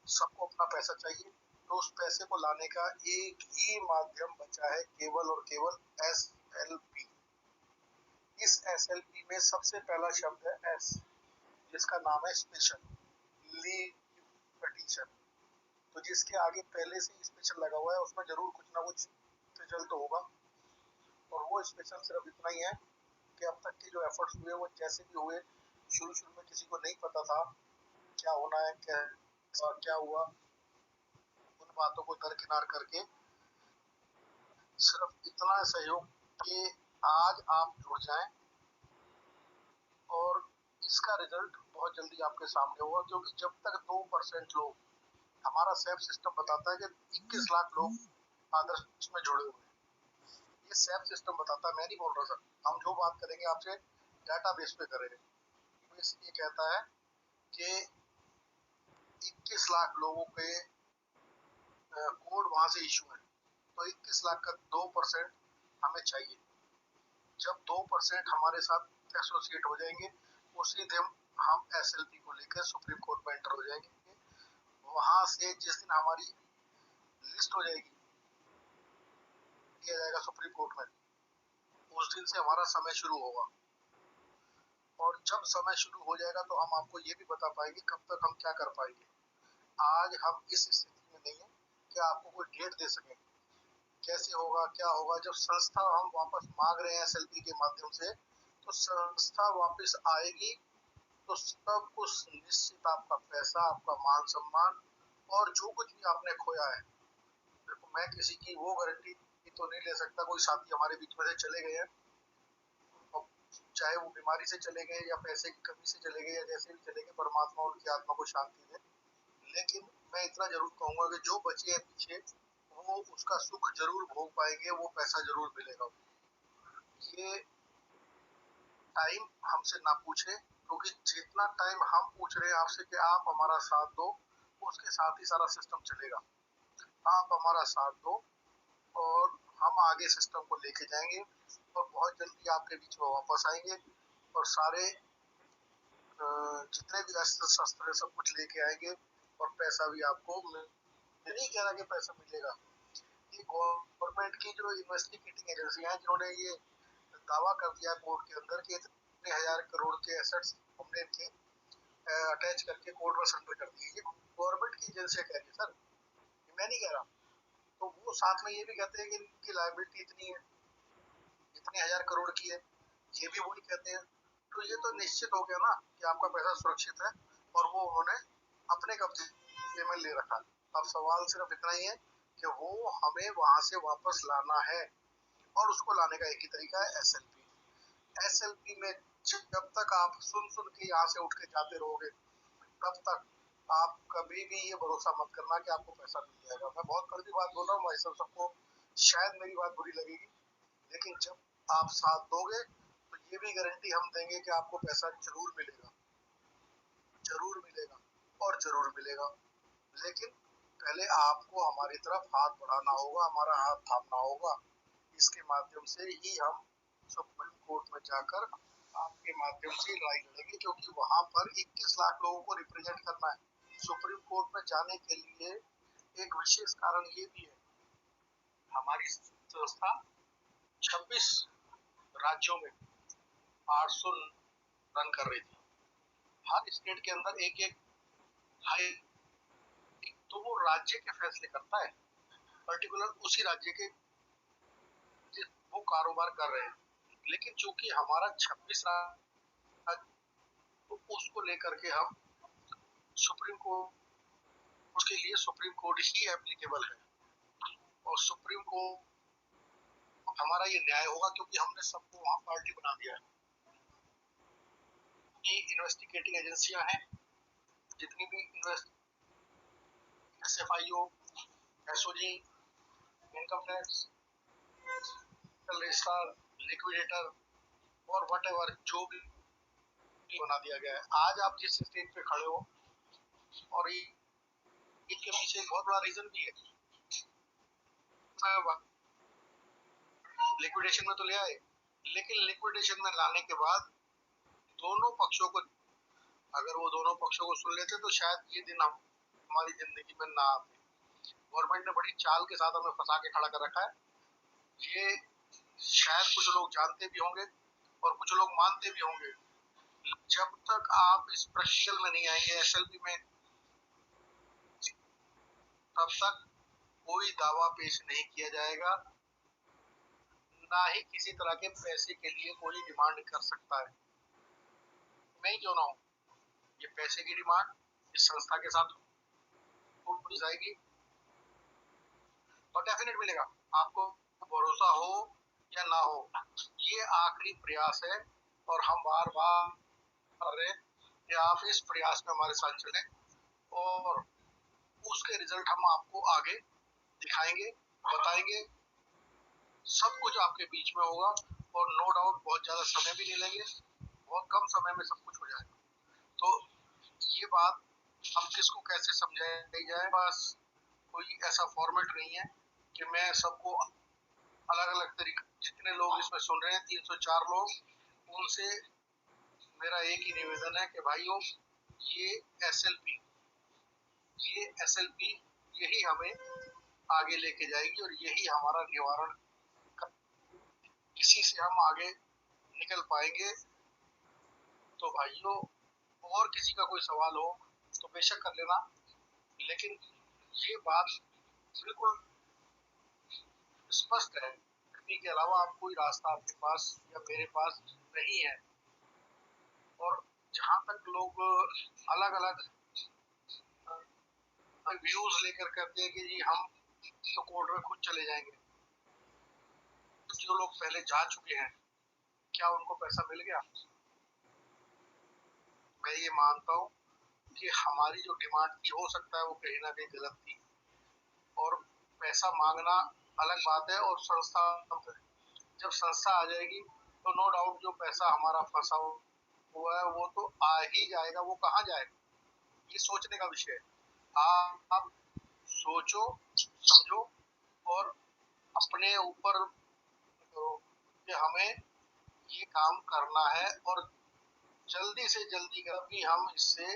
सबको अपना पैसा चाहिए, तो उस पैसे को लाने का एक ही माध्यम बचा है, केवल और केवल SLP। इस SLP में सबसे पहला शब्द है S, जिसका नाम है स्पेशल लीव पिटीशन। तो जिसके आगे पहले से स्पेशल लगा हुआ है उसमें जरूर कुछ ना कुछ रिजल्ट तो होगा। और वो स्पेशल सिर्फ इतना ही है कि अब तक के जो एफर्ट्स हुए वो जैसे भी हुए, शुरू शुरू में किसी को नहीं पता था क्या होना है, क्या हुआ, उन बातों को दरकिनार करके सिर्फ इतना सहयोग कि आज आप जुड़ जाएं, और इसका रिजल्ट बहुत जल्दी आपके सामने होगा। क्योंकि जब तक 2% लोग, हमारा सेफ सिस्टम बताता है कि 21 लाख लोग आदर्श में जुड़े हुए हैं, ये सेफ सिस्टम बताता है, मैं नहीं बोल रहा सर। हम जो बात करेंगे आपसे डेटाबेस पे करेंगे, तो इसलिए कहता है कि 21 लाख लोगों के कोड वहां से इशू है, तो 21 लाख का 2% हमें चाहिए। जब 2% हमारे साथ एसोसिएट हो जाएंगे, उसी दिन हम SLP को लेकर सुप्रीम कोर्ट में एंटर हो जाएंगे। वहां से जिस दिन हमारी लिस्ट हो जाएगी, किया जाएगा सुप्रीम कोर्ट में, उस दिन से हमारा समय शुरू होगा। और जब समय शुरू हो जाएगा तो हम आपको ये भी बता पाएंगे कब तक हम क्या कर पाएंगे। आज हम इस स्थिति में नहीं है कि आपको कोई डेट दे सकें कैसे होगा क्या होगा। जब संस्था हम वापस मांग रहे हैं SLP के माध्यम से, तो संस्था वापस आएगी तो सब कुछ निश्चित, आपका पैसा, आपका मान सम्मान और जो कुछ भी आपने खोया है। देखो, मैं किसी की वो गारंटी तो नहीं ले सकता, कोई साथी हमारे बीच में से चले गए हैं, चाहे वो बीमारी से चले गए या पैसे की कमी से चले गए या जैसे भी चले गए, परमात्मा उनकी आत्मा को शांति दे। लेकिन मैं इतना जरूर कहूंगा कि जो बचे हैं पीछे, वो उसका सुख जरूर भोग पाएंगे, वो पैसा जरूर मिलेगा। ये टाइम हमसे ना पूछे, क्योंकि जितना टाइम हम पूछ रहे हैं आपसे कि आप हमारा साथ दो, उसके साथ ही सारा सिस्टम चलेगा। आप हमारा साथ दो और हम आगे सिस्टम को लेके जाएंगे, और बहुत जल्दी आपके बीच में वापस आएंगे, और सारे जितने भी अस्त्र शस्त्र है सब कुछ लेके आएंगे, और पैसा भी आपको नहीं कह रहा कि पैसा मिलेगा। ये गवर्नमेंट की जो इन्वेस्टिगेटिंग एजेंसी है, जिन्होंने ये दावा कर दिया कोर्ट के अंदर कि इतने 1000 करोड़ के एसेट्स हमने इनके अटैच करके कोर्ट में सरेंडर कर दिए, ये गवर्नमेंट की एजेंसी कह रही है सर, ये मैं नहीं कह रहा। तो वो साथ में ये भी कहते हैं कि इनकी लायबिलिटी इतनी है, इतने 1000 करोड़ की है, ये भी वही कहते हैं। तो ये तो निश्चित हो गया ना कि आपका पैसा सुरक्षित है, और वो उन्होंने अपने कब्जे में ले रखा है। अब सवाल सिर्फ इतना ही है कि वो हमें वहां से वापस लाना है, और उसको लाने का एक ही तरीका है SLP में जब तक आप सुन सुन के यहाँ से उठ के जाते रहोगे, तब तक आप कभी भी ये भरोसा मत करना कि आपको पैसा मिल जाएगा। मैं बहुत कड़वी बात बोल रहा हूँ भाई साहब, सबको शायद मेरी बात बुरी लगेगी, लेकिन जब आप साथ दोगे तो ये भी गारंटी हम देंगे कि आपको पैसा जरूर मिलेगा, जरूर मिलेगा और जरूर मिलेगा। लेकिन पहले आपको हमारी तरफ हाथ बढ़ाना होगा, हमारा हाथ थामना होगा। इसके माध्यम से ही हम सुप्रीम कोर्ट में जाकर आपके माध्यम से लड़ाई लड़ेंगे, क्योंकि वहां पर 21 लाख लोगों को रिप्रेजेंट करना है। सुप्रीम कोर्ट में जाने के लिए एक विशेष कारण ये भी है, हमारी संस्था 26 राज्यों में 800 रन कर रही थी। हर स्टेट के अंदर एक एक हाई, तो वो राज्य के फैसले करता है, पर्टिकुलर उसी राज्य के वो कारोबार कर रहे हैं। लेकिन चूंकि हमारा 26 राज्य, तो उसको लेकर के हम सुप्रीम कोर्ट, उसके लिए सुप्रीम कोर्ट ही एप्लीकेबल है, और सुप्रीम कोर्ट हमारा ये न्याय होगा, क्योंकि हमने सबको वहां पार्टी बना दिया है। इन्वेस्टिगेटिंग एजेंसियां हैं, जितनी भी SFIO, SOG, income tax, registrar, liquidator और वट जो भी बना दिया गया है। आज आप जिस स्टेज पे खड़े हो, और इसके पीछे एक बहुत बड़ा रीजन भी है, लिक्विडेशन में तो ले आए, लेकिन लिक्विडेशन में लाने के बाद दोनों पक्षों को, अगर वो दोनों पक्षों को सुन लेते तो शायद ये दिन हमारी जिंदगी में ना आते। गवर्नमेंट ने बड़ी चाल के साथ हमें फंसा के खड़ा कर रखा है। ये शायद कुछ लोग जानते भी होंगे और कुछ लोग मानते भी होंगे। जब तक आप इस प्रैक्टिकल में नहीं आएंगे, एसएलपी में, तब तक कोई दावा पेश नहीं किया जाएगा, ना ही किसी तरह के पैसे के लिए कोई डिमांड कर सकता है। मैं ही क्यों ना हूं, ये पैसे की डिमांड इस संस्था के साथ हो जाएगी और डेफिनेट मिलेगा। आपको भरोसा हो या ना हो, ये आखिरी प्रयास है और हम बार बार कर रहे हैं कि आप इस प्रयास में हमारे साथ चलें और उसके रिजल्ट हम आपको आगे दिखाएंगे, बताएंगे। सब कुछ आपके बीच में होगा और नो डाउट बहुत ज्यादा समय भी नहीं लेंगे, बहुत कम समय में सब कुछ हो जाएगा। तो ये बात हम किसको कैसे समझाई जाए, बस कोई ऐसा फॉर्मेट नहीं है कि मैं सबको अलग अलग तरीके, जितने लोग इसमें सुन रहे हैं 304 लोग, उनसे मेरा एक ही निवेदन है कि भाइयों, ये एसएलपी ये एसएलपी यही हमें आगे लेके जाएगी और यही हमारा निवारण, इसी से हम आगे निकल पाएंगे। तो भाइयों, और किसी का कोई सवाल हो तो बेशक कर लेना, लेकिन ये बात बिल्कुल स्पष्ट है, इसी के अलावा आप कोई रास्ता आपके पास या मेरे पास नहीं है। और जहां तक लोग अलग अलग व्यूज लेकर कहते हैं कि जी हम तो कोर्ट में खुद चले जाएंगे, जो लोग पहले जा चुके हैं, क्या उनको पैसा मिल गया? मैं ये मानता हूँ कि हमारी जो डिमांड थी, हो सकता है वो कहीं ना कहीं गलत थी, और पैसा मांगना अलग बात है। और संस्था, जब संस्था आ जाएगी तो नो डाउट जो पैसा हमारा फंसा हुआ है वो तो आ ही जाएगा। वो कहाँ जाएगा, ये सोचने का विषय है। आप सोचो, समझो और अपने ऊपर कि हमें ये काम करना है, और जल्दी से जल्दी कभी हम इससे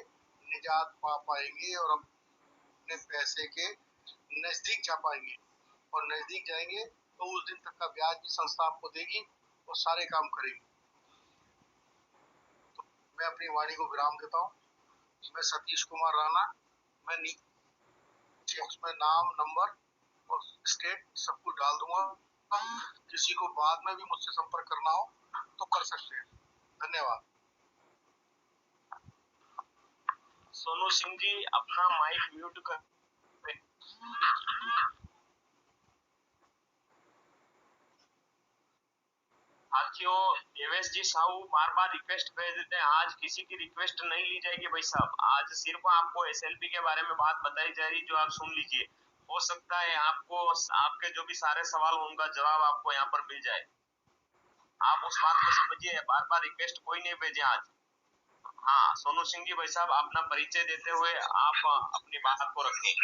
निजात पा पाएंगे और अपने पैसे के नजदीक जा पाएंगे। और नजदीक जाएंगे तो उस दिन तक का ब्याज भी संस्था आपको देगी और सारे काम करेगी। तो मैं अपनी वाणी को विराम देता हूँ। मैं सतीश कुमार राणा, मैं नीचे उसमें नाम, नंबर और स्टेट सब कुछ डाल दूंगा। किसी को बाद में भी मुझसे संपर्क करना हो तो कर सकते हैं। धन्यवाद। सोनू सिंह जी, अपना माइक म्यूट कर। साथियों, देवेश जी साहू बार बार रिक्वेस्ट भेज देते हैं, आज किसी की रिक्वेस्ट नहीं ली जाएगी भाई साहब। आज सिर्फ आपको एसएलपी के बारे में बात बताई जा रही, जो आप सुन लीजिए। हो सकता है आपको आपके जो भी सारे सवाल उनका जवाब आपको यहाँ पर मिल जाए। आप उस बात को समझिए, बार बार रिक्वेस्ट कोई नहीं भेजे आज। हाँ, सोनू सिंह जी भाई साहब, अपना परिचय देते हुए आप अपनी बात को रखें।